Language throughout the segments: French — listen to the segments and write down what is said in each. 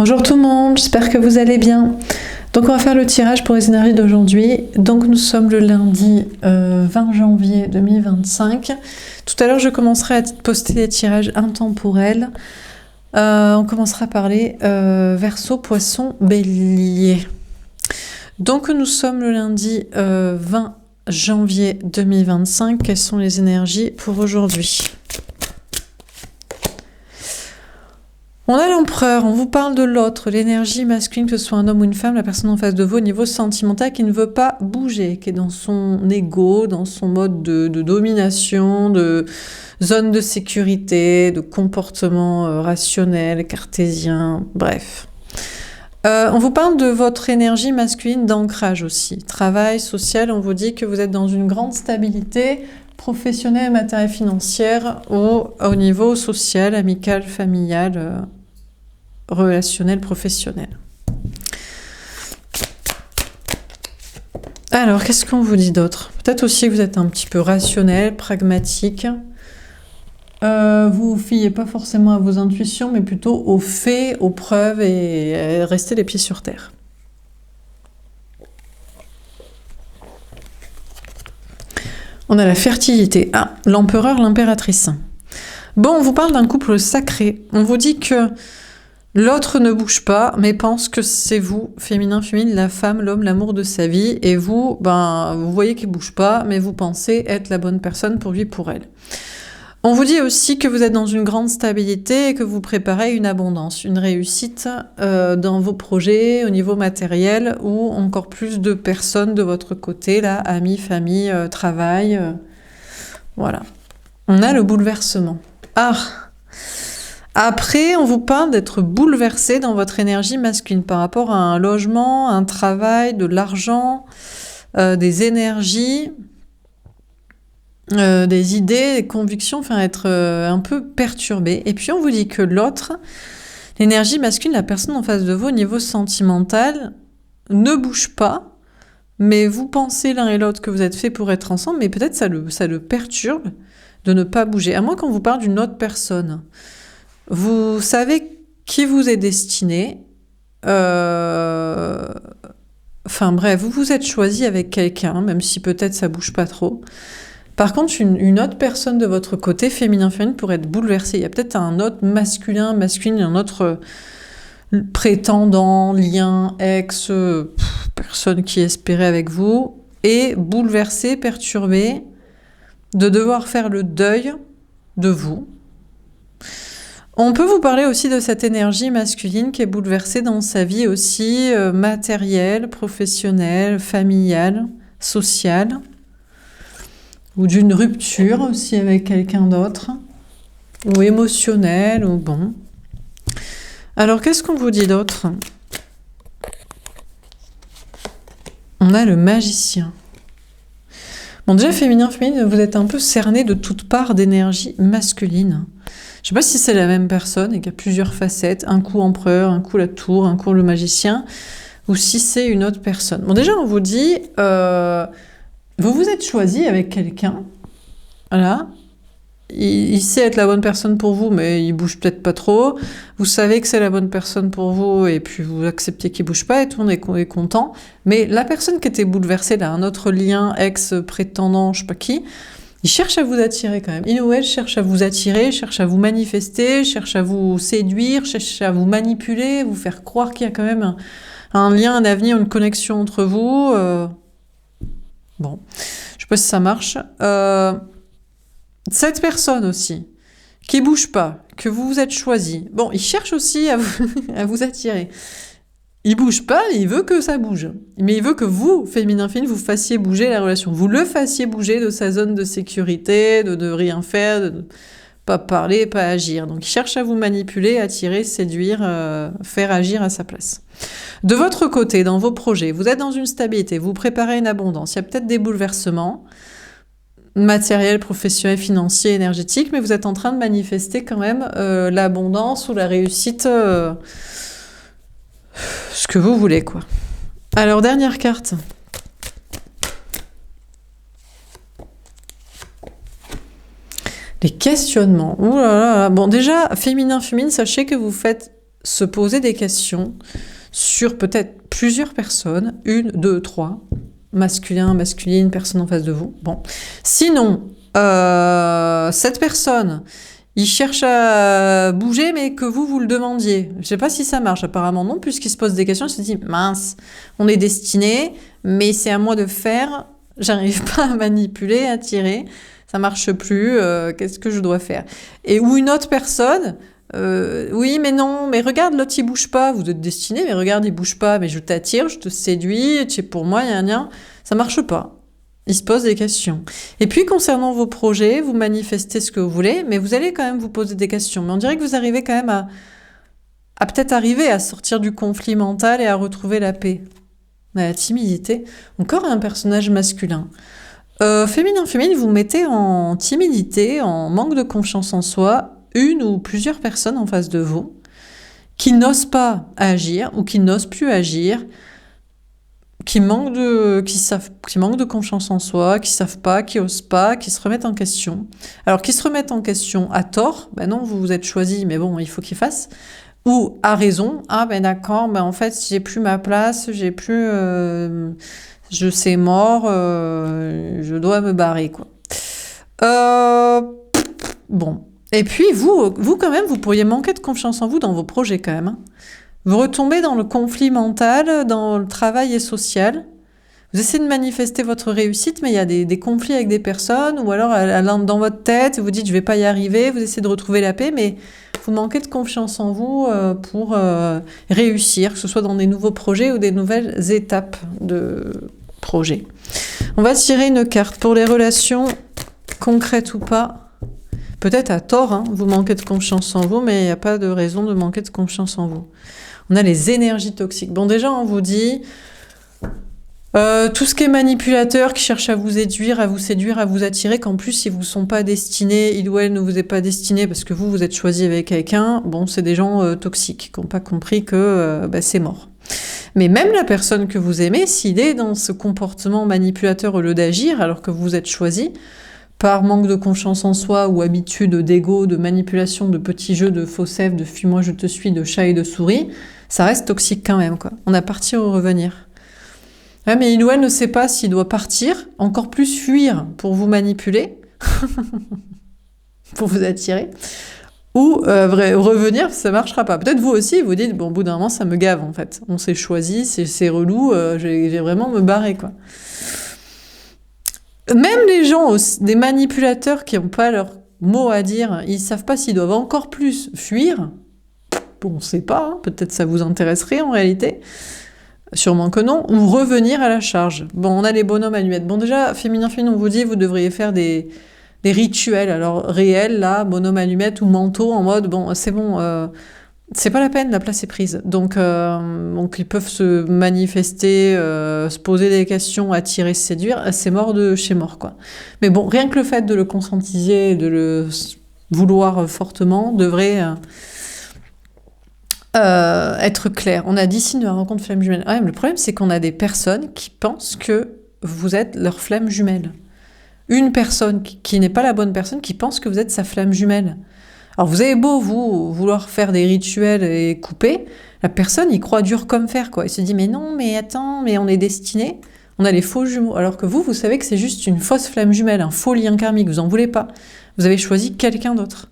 Bonjour tout le monde, j'espère que vous allez bien. Donc on va faire le tirage pour les énergies d'aujourd'hui. Donc nous sommes le lundi 20 janvier 2025. Tout à l'heure je commencerai à poster des tirages intemporels. On commencera par les Verseau, Poisson, Bélier. Donc nous sommes le lundi 20 janvier 2025. Quelles sont les énergies pour aujourd'hui ? On a l'empereur, on vous parle de l'autre, l'énergie masculine, que ce soit un homme ou une femme, la personne en face de vous au niveau sentimental qui ne veut pas bouger, qui est dans son ego, dans son mode de domination, de zone de sécurité, de comportement rationnel, cartésien, bref. On vous parle de votre énergie masculine d'ancrage aussi. Travail, social, on vous dit que vous êtes dans une grande stabilité professionnelle, matérielle, financière, au niveau social, amical, familial, relationnel, professionnel. Alors, qu'est-ce qu'on vous dit d'autre ? Peut-être aussi que vous êtes un petit peu rationnel, pragmatique. Vous ne vous fiez pas forcément à vos intuitions, mais plutôt aux faits, aux preuves et restez les pieds sur terre. On a la fertilité. Ah, l'empereur, l'impératrice. Bon, on vous parle d'un couple sacré. On vous dit que l'autre ne bouge pas, mais pense que c'est vous, féminin, féminine, la femme, l'homme, l'amour de sa vie. Et vous, vous voyez qu'il ne bouge pas, mais vous pensez être la bonne personne pour lui, pour elle. On vous dit aussi que vous êtes dans une grande stabilité et que vous préparez une abondance, une réussite dans vos projets au niveau matériel ou encore plus de personnes de votre côté, là, amis, famille, travail. Voilà. On a le bouleversement. Ah! Après, on vous parle d'être bouleversé dans votre énergie masculine par rapport à un logement, un travail, de l'argent, des énergies... des idées, des convictions, enfin être un peu perturbé. Et puis on vous dit que l'autre, l'énergie masculine, la personne en face de vous au niveau sentimental, ne bouge pas, mais vous pensez l'un et l'autre que vous êtes fait pour être ensemble, mais peut-être ça le perturbe de ne pas bouger. À moins qu'on vous parle d'une autre personne. Vous savez qui vous est destiné. Enfin bref, vous vous êtes choisi avec quelqu'un, même si peut-être ça bouge pas trop. Par contre, une autre personne de votre côté, féminin-féminine, pourrait être bouleversée. Il y a peut-être un autre masculin-masculine, un autre prétendant, lien, ex, personne qui espérait avec vous, et bouleversé, perturbé, de devoir faire le deuil de vous. On peut vous parler aussi de cette énergie masculine qui est bouleversée dans sa vie aussi matérielle, professionnelle, familiale, sociale, ou d'une rupture aussi avec quelqu'un d'autre, ou émotionnelle, ou bon. Alors, qu'est-ce qu'on vous dit d'autre ? On a le magicien. Bon, déjà, féminin, vous êtes un peu cerné de toutes parts d'énergie masculine. Je sais pas si c'est la même personne et qu'il y a plusieurs facettes, un coup empereur, un coup la tour, un coup le magicien, ou si c'est une autre personne. Bon, déjà, on vous dit... vous vous êtes choisi avec quelqu'un, voilà. Il sait être la bonne personne pour vous, mais il bouge peut-être pas trop. Vous savez que c'est la bonne personne pour vous, et puis vous acceptez qu'il bouge pas, et tout le monde est content. Mais la personne qui était bouleversée, là, un autre lien, ex-prétendant, je sais pas qui, il cherche à vous attirer quand même. Il ou elle cherche à vous attirer, cherche à vous manifester, cherche à vous séduire, cherche à vous manipuler, vous faire croire qu'il y a quand même un lien, un avenir, une connexion entre vous. Bon, je sais pas si ça marche. Cette personne aussi, qui bouge pas, que vous vous êtes choisi, bon, il cherche aussi à vous attirer. Il bouge pas, il veut que ça bouge. Mais il veut que vous, féminin-féminine, vous fassiez bouger la relation. Vous le fassiez bouger de sa zone de sécurité, de rien faire, de pas parler, pas agir. Donc il cherche à vous manipuler, attirer, séduire, faire agir à sa place. De votre côté, dans vos projets, vous êtes dans une stabilité, vous préparez une abondance. Il y a peut-être des bouleversements matériels, professionnels, financiers, énergétiques, mais vous êtes en train de manifester quand même l'abondance ou la réussite, ce que vous voulez, quoi. Alors, dernière carte. Les questionnements. Ouh là là. Bon, déjà, féminin, sachez que vous faites se poser des questions sur peut-être plusieurs personnes, 1, 2, 3, masculin, masculine, personne en face de vous. Bon. Sinon, cette personne, il cherche à bouger, mais que vous le demandiez. Je ne sais pas si ça marche, apparemment non, puisqu'il se pose des questions, il se dit, mince, on est destiné, mais c'est à moi de faire, j'arrive pas à manipuler, à tirer, ça marche plus, qu'est-ce que je dois faire? Et ou une autre personne, oui, mais non, mais regarde, l'autre il bouge pas, vous êtes destiné, mais regarde, il bouge pas, mais je t'attire, je te séduis, tu es pour moi, ça marche pas. Il se pose des questions. Et puis, concernant vos projets, vous manifestez ce que vous voulez, mais vous allez quand même vous poser des questions. Mais on dirait que vous arrivez quand même à peut-être arriver à sortir du conflit mental et à retrouver la paix. La timidité. Encore un personnage masculin. Féminin, vous mettez en timidité, en manque de confiance en soi, une ou plusieurs personnes en face de vous qui n'osent pas agir ou qui n'osent plus agir, qui manquent de confiance en soi, qui savent pas, qui osent pas, qui se remettent en question. Alors, qui se remettent en question à tort, ben non, vous vous êtes choisi, mais bon, il faut qu'ils fassent. Ou à raison, ah ben d'accord, ben en fait, j'ai plus ma place, j'ai plus, c'est mort, je dois me barrer, quoi. Bon. Et puis, vous quand même, vous pourriez manquer de confiance en vous dans vos projets, quand même, hein. Vous retombez dans le conflit mental, dans le travail et social. Vous essayez de manifester votre réussite, mais il y a des conflits avec des personnes, ou alors dans votre tête, vous dites je vais pas y arriver, vous essayez de retrouver la paix, mais vous manquez de confiance en vous pour réussir, que ce soit dans des nouveaux projets ou des nouvelles étapes de projet. On va tirer une carte pour les relations concrètes ou pas. Peut-être à tort, hein, vous manquez de confiance en vous, mais il n'y a pas de raison de manquer de confiance en vous. On a les énergies toxiques. Bon, déjà, on vous dit tout ce qui est manipulateur, qui cherche à vous séduire, à vous attirer, qu'en plus, ils vous sont pas destinés, il ou elle ne vous est pas destiné parce que vous êtes choisi avec quelqu'un. Bon, c'est des gens toxiques qui n'ont pas compris que c'est mort. Mais même la personne que vous aimez, s'il est dans ce comportement manipulateur au lieu d'agir, alors que vous êtes choisi, par manque de confiance en soi ou habitude d'ego, de manipulation, de petits jeux, de faux sève, de fuis-moi je te suis, de chat et de souris, ça reste toxique quand même, quoi. On a partir ou revenir. Ouais, mais il ou elle ne sait pas s'il doit partir, encore plus fuir pour vous manipuler, pour vous attirer, ou revenir, ça marchera pas. Peut-être vous aussi, vous dites, bon, au bout d'un moment, ça me gave, en fait. On s'est choisi, c'est relou, j'ai vraiment me barrer, quoi. Même les gens, des manipulateurs qui n'ont pas leur mot à dire, ils savent pas s'ils doivent encore plus fuir. Bon, on sait pas, hein, peut-être ça vous intéresserait en réalité. Sûrement que non. Ou revenir à la charge. Bon, on a les bonhommes allumettes. Bon, déjà, féminin, on vous dit, vous devriez faire des rituels. Alors, réels, là, bonhomme allumette ou manteau, en mode, bon, c'est bon, c'est pas la peine, la place est prise. Donc ils peuvent se manifester, se poser des questions, attirer, séduire, c'est mort de chez mort, quoi. Mais bon, rien que le fait de le conscientiser, de le vouloir fortement, devrait être clair. On a dit signe de la rencontre flamme jumelle. Ah, mais le problème, c'est qu'on a des personnes qui pensent que vous êtes leur flamme jumelle. Une personne qui n'est pas la bonne personne, qui pense que vous êtes sa flamme jumelle. Alors vous avez beau vouloir faire des rituels et couper, la personne y croit dur comme fer, quoi. Elle se dit mais non, mais attends, mais on est destiné, on a les faux jumeaux. Alors que vous savez que c'est juste une fausse flamme jumelle, un faux lien karmique, vous en voulez pas. Vous avez choisi quelqu'un d'autre.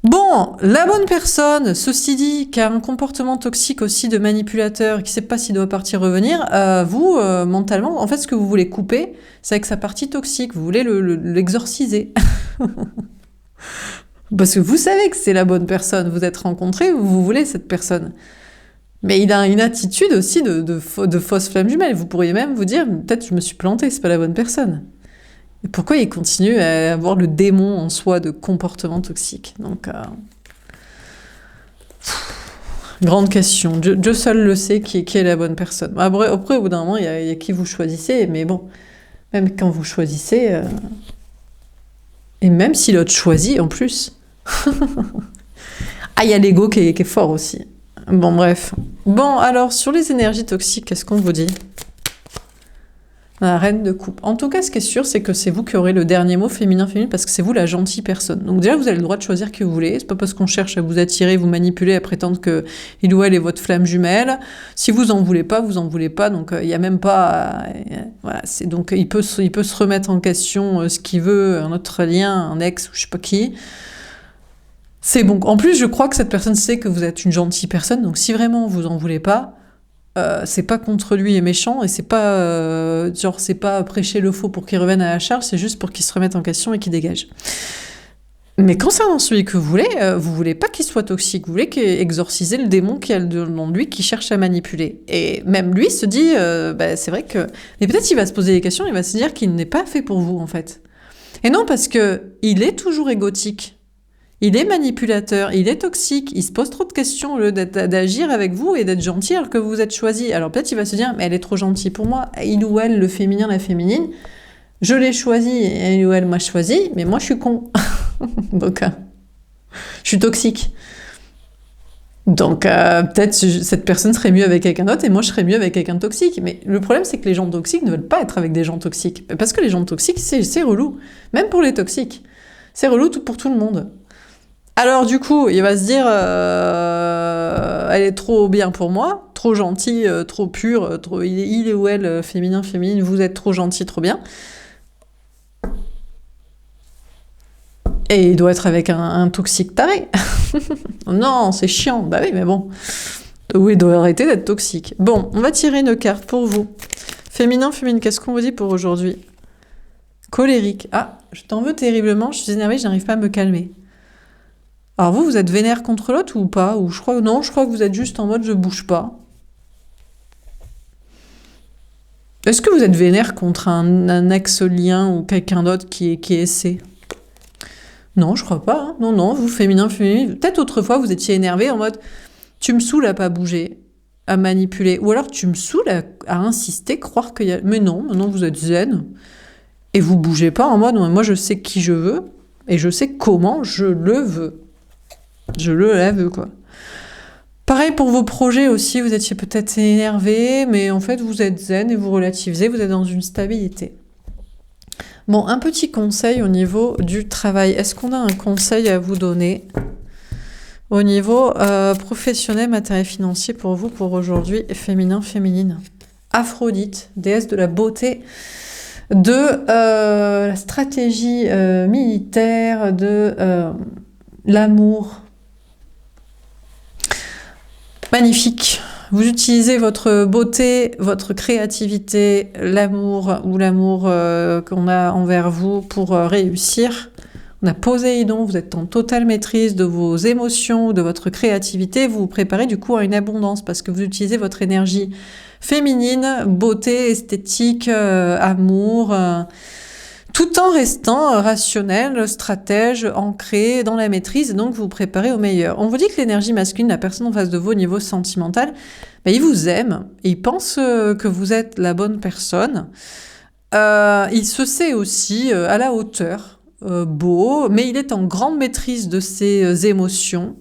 Bon, la bonne personne, ceci dit, qui a un comportement toxique aussi de manipulateur, qui sait pas s'il doit partir revenir, mentalement, en fait ce que vous voulez couper, c'est avec sa partie toxique, vous voulez l'exorciser. Parce que vous savez que c'est la bonne personne, vous êtes rencontrés, vous voulez cette personne. Mais il a une attitude aussi de fausse flamme jumelle. Vous pourriez même vous dire, peut-être je me suis plantée, c'est pas la bonne personne. Et pourquoi il continue à avoir le démon en soi de comportement toxique? Donc, grande question. Dieu seul le sait qui est la bonne personne. Après au bout d'un moment, il y a qui vous choisissez, mais bon, même quand vous choisissez... Et même si l'autre choisit, en plus. Ah, il y a l'ego qui est fort aussi. Bon, bref. Bon, alors, sur les énergies toxiques, qu'est-ce qu'on vous dit? La reine de coupe. En tout cas, ce qui est sûr, c'est que c'est vous qui aurez le dernier mot féminin, parce que c'est vous la gentille personne. Donc déjà, vous avez le droit de choisir qui vous voulez. C'est pas parce qu'on cherche à vous attirer, vous manipuler, à prétendre que il ou elle est votre flamme jumelle. Si vous en voulez pas, vous en voulez pas. Donc il y a même pas, voilà. Donc il peut se remettre en question ce qu'il veut, un autre lien, un ex ou je sais pas qui. C'est bon. En plus, je crois que cette personne sait que vous êtes une gentille personne. Donc si vraiment vous en voulez pas. C'est pas contre lui et méchant, et c'est pas c'est pas prêcher le faux pour qu'il revienne à la charge, c'est juste pour qu'il se remette en question et qu'il dégage. Mais concernant celui que vous voulez pas qu'il soit toxique, vous voulez exorciser le démon qui a le nom de lui, qui cherche à manipuler. Et même lui se dit, c'est vrai que... Mais peut-être il va se poser des questions, il va se dire qu'il n'est pas fait pour vous, en fait. Et non, parce que il est toujours égotique. Il est manipulateur, il est toxique, il se pose trop de questions au lieu d'agir avec vous et d'être gentil alors que vous êtes choisi. Alors peut-être il va se dire, mais elle est trop gentille pour moi, il ou elle, le féminin, la féminine, je l'ai choisi, elle ou elle m'a choisi, mais moi je suis con. Donc, je suis toxique. Donc peut-être cette personne serait mieux avec quelqu'un d'autre et moi je serais mieux avec quelqu'un de toxique. Mais le problème c'est que les gens toxiques ne veulent pas être avec des gens toxiques. Parce que les gens toxiques, c'est relou. Même pour les toxiques. C'est relou pour tout le monde. Alors du coup, il va se dire, elle est trop bien pour moi, trop gentille, trop pure, il est ou elle, féminine, vous êtes trop gentil, trop bien. Et il doit être avec un toxique taré. Non, c'est chiant. Bah oui, mais bon. Oui, il doit arrêter d'être toxique. Bon, on va tirer une carte pour vous. Féminin, qu'est-ce qu'on vous dit pour aujourd'hui? Colérique. Ah, je t'en veux terriblement, je suis énervée, je n'arrive pas à me calmer. Alors vous êtes vénère contre l'autre ou pas? Ou je crois que vous êtes juste en mode je bouge pas. Est-ce que vous êtes vénère contre un ex-lien ou quelqu'un d'autre qui essaie? Non, je crois pas. Hein. Non, vous, féminin. Peut-être autrefois, vous étiez énervé en mode tu me saoules à pas bouger, à manipuler. Ou alors tu me saoules à insister, croire qu'il y a... Mais non, maintenant vous êtes zen. Et vous bougez pas en mode moi je sais qui je veux et je sais comment je le veux. Je la veux, quoi. Pareil pour vos projets aussi, vous étiez peut-être énervé, mais en fait vous êtes zen et vous relativisez, vous êtes dans une stabilité. Bon, un petit conseil au niveau du travail. Est-ce qu'on a un conseil à vous donner au niveau professionnel, matériel, financier pour vous, pour aujourd'hui, féminin, féminine? Aphrodite, déesse de la beauté, de la stratégie militaire, de l'amour. Magnifique. Vous utilisez votre beauté, votre créativité, l'amour qu'on a envers vous pour réussir. On a Poséidon, vous êtes en totale maîtrise de vos émotions, de votre créativité. Vous vous préparez du coup à une abondance parce que vous utilisez votre énergie féminine, beauté, esthétique, amour... tout en restant rationnel, stratège, ancré dans la maîtrise, et donc vous vous préparez au meilleur. On vous dit que l'énergie masculine, la personne en face de vous au niveau sentimental, il vous aime, il pense que vous êtes la bonne personne, il se sait aussi à la hauteur, beau, mais il est en grande maîtrise de ses émotions.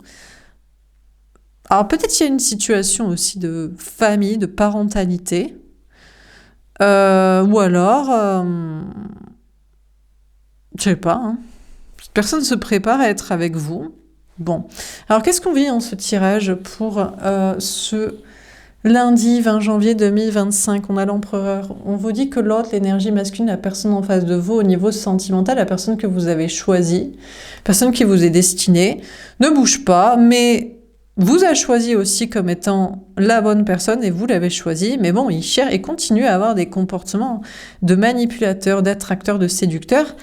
Alors peut-être qu'il y a une situation aussi de famille, de parentalité, ou alors... je sais pas, hein. Personne se prépare à être avec vous. Bon. Alors, qu'est-ce qu'on vit en ce tirage pour ce lundi 20 janvier 2025? On a l'empereur. On vous dit que l'autre, l'énergie masculine, la personne en face de vous, au niveau sentimental, la personne que vous avez choisie, personne qui vous est destinée, ne bouge pas, mais vous a choisi aussi comme étant la bonne personne et vous l'avez choisi. Mais bon, il cherche et continue à avoir des comportements de manipulateur, d'attracteur, de séducteur.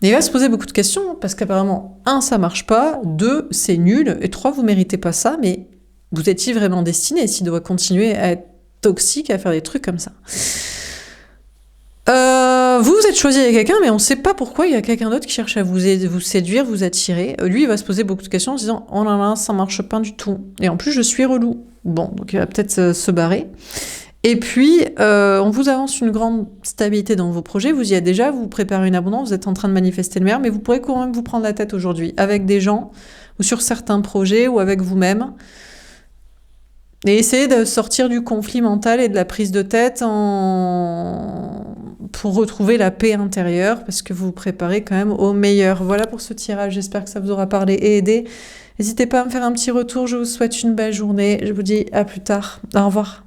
Et il va se poser beaucoup de questions, parce qu'apparemment, 1, ça marche pas, 2, c'est nul, et 3, vous méritez pas ça, mais vous étiez vraiment destiné s'il doit continuer à être toxique, à faire des trucs comme ça. Vous êtes choisi avec quelqu'un, mais on sait pas pourquoi il y a quelqu'un d'autre qui cherche à vous séduire, vous attirer. Lui, il va se poser beaucoup de questions en se disant « Oh là là, ça marche pas du tout. Et en plus, je suis relou. » Bon, donc il va peut-être se barrer. Et puis, on vous avance une grande stabilité dans vos projets, vous y êtes déjà, vous préparez une abondance, vous êtes en train de manifester le meilleur, mais vous pourrez quand même vous prendre la tête aujourd'hui, avec des gens, ou sur certains projets, ou avec vous-même. Et essayez de sortir du conflit mental et de la prise de tête en pour retrouver la paix intérieure, parce que vous vous préparez quand même au meilleur. Voilà pour ce tirage, j'espère que ça vous aura parlé et aidé. N'hésitez pas à me faire un petit retour, je vous souhaite une belle journée, je vous dis à plus tard, au revoir.